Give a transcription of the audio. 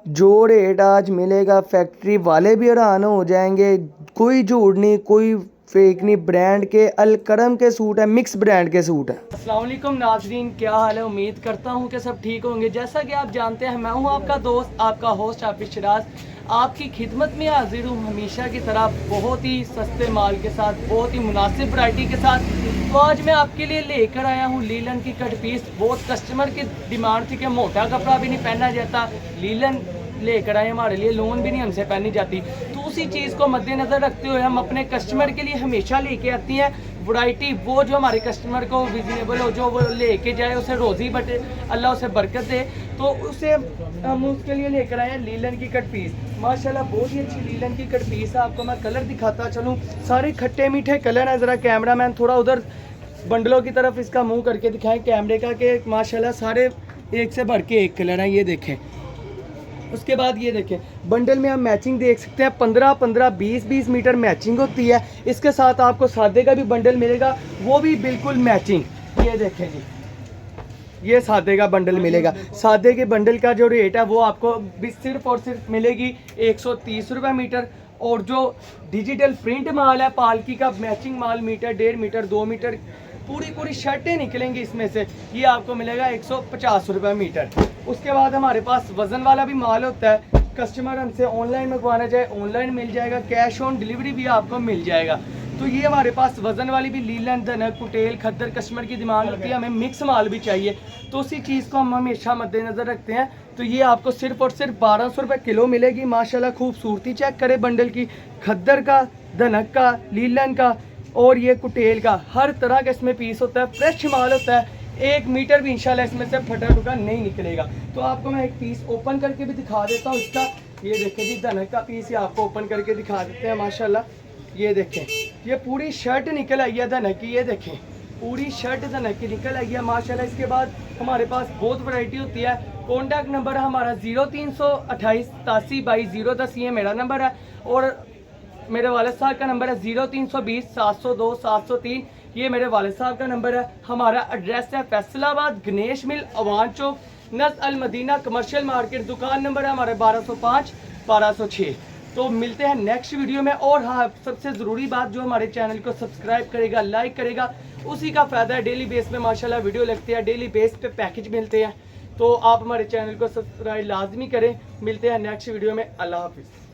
जो रेट आज मिलेगा फैक्ट्री वाले भी हैरान हो जाएंगे। कोई झूठ नहीं, कोई फेक नहीं। ब्रांड के अलकरम के सूट है, मिक्स ब्रांड के सूट है। अस्सलाम वालेकुम नाज़रीन, क्या हाल है? उम्मीद करता हूँ कि सब ठीक होंगे। जैसा कि आप जानते हैं, मैं हूँ आपका दोस्त, आपका होस्ट हाफिज शिराज, आपकी खिदमत में हाजिर हूँ हमेशा की तरह बहुत ही सस्ते माल के साथ, बहुत ही मुनासिब वैरायटी के साथ। तो आज मैं आपके लिए लेकर आया हूँ लीलन की कट पीस। बहुत कस्टमर की डिमांड थी कि मोटा कपड़ा भी नहीं पहना जाता, लीलन लेकर आए हमारे लिए, लोन भी नहीं हमसे पहनी जाती। तो उसी चीज़ को मद्देनज़र रखते हुए हम अपने कस्टमर के लिए हमेशा लेके आती हैं वैरायटी, वो जो हमारे कस्टमर को विजनेबल हो, जो वो लेके जाए उसे रोज़ी बटे, अल्लाह उसे बरकत दे। तो उसे हम उसके लिए लेकर आए हैं लीलन की कट पीस। माशाल्लाह बहुत ही अच्छी लीलन की कट पीस है। आपको मैं कलर दिखाता चलूँ, सारे खट्टे मीठे कलर हैं। ज़रा कैमरा मैन थोड़ा उधर बंडलों की तरफ इसका मुँह करके दिखाएँ कैमरे का, कि माशाल्लाह सारे एक से बढ़ के एक कलर हैं। ये देखें, उसके बाद ये देखें बंडल में हम मैचिंग देख सकते हैं, 15-15 20-20 मीटर मैचिंग होती है। इसके साथ आपको सादे का भी बंडल मिलेगा, वो भी बिल्कुल मैचिंग। ये देखें जी, ये सादे का बंडल मिलेगा। सादे के बंडल का जो रेट है वो आपको सिर्फ और सिर्फ मिलेगी 130 रुपये मीटर। और जो डिजिटल प्रिंट माल है, पालकी का मैचिंग माल, मीटर 1.5 मीटर 2 मीटर पूरी शर्टें निकलेंगी इसमें से, ये आपको मिलेगा 150 रुपये मीटर। उसके बाद हमारे पास वज़न वाला भी माल होता है। कस्टमर हमसे ऑनलाइन मंगवाना चाहे ऑनलाइन मिल जाएगा, कैश ऑन डिलीवरी भी आपको मिल जाएगा। तो ये हमारे पास वज़न वाली भी लीलन, धनक, कुटेल, खद्दर कस्टमर की डिमांड होती है, हमें मिक्स माल भी चाहिए, तो उसी चीज़ को हम हमेशा मद्देनज़र रखते हैं। तो ये आपको सिर्फ और सिर्फ 1200 रुपये किलो मिलेगी। माशाल्लाह खूबसूरती चेक करें बंडल की, खद्दर का, धनक का, लीलन का और ये कुटेल का, हर तरह का इसमें पीस होता है। फ्रेश माल होता है, 1 मीटर भी इंशाल्लाह इसमें से फटा टुका नहीं निकलेगा। तो आपको मैं एक पीस ओपन करके भी दिखा देता हूँ इसका। ये देखें जी, धनक का पीस ये आपको ओपन करके दिखा देते हैं। माशाल्लाह ये देखें, ये पूरी शर्ट निकल आई है धनक की। ये देखें पूरी शर्ट धनक की निकल आई है माशाल्लाह। इसके बाद हमारे पास बहुत वैरायटी होती है। कॉन्टैक्ट नंबर हमारा 0328 87 010, ये मेरा नंबर है। और मेरे वालिद साहब का नंबर है 0320 702 703, ये मेरे वालिद साहब का नंबर है। हमारा एड्रेस है फैसलाबाद, गणेश मिल, अवान चौक, नज़ अल मदीना कमर्शियल मार्केट। दुकान नंबर है हमारे 1205 1206। तो मिलते हैं नेक्स्ट वीडियो में। और हाँ, सबसे ज़रूरी बात, जो हमारे चैनल को सब्सक्राइब करेगा, लाइक करेगा, उसी का फ़ायदा है। डेली बेस पे माशाल्लाह वीडियो लगती है, डेली बेस पे पैकेज मिलते हैं। तो आप हमारे चैनल को सब्सक्राइब लाजमी करें। मिलते हैं नेक्स्ट वीडियो में। अल्लाह हाफिज़।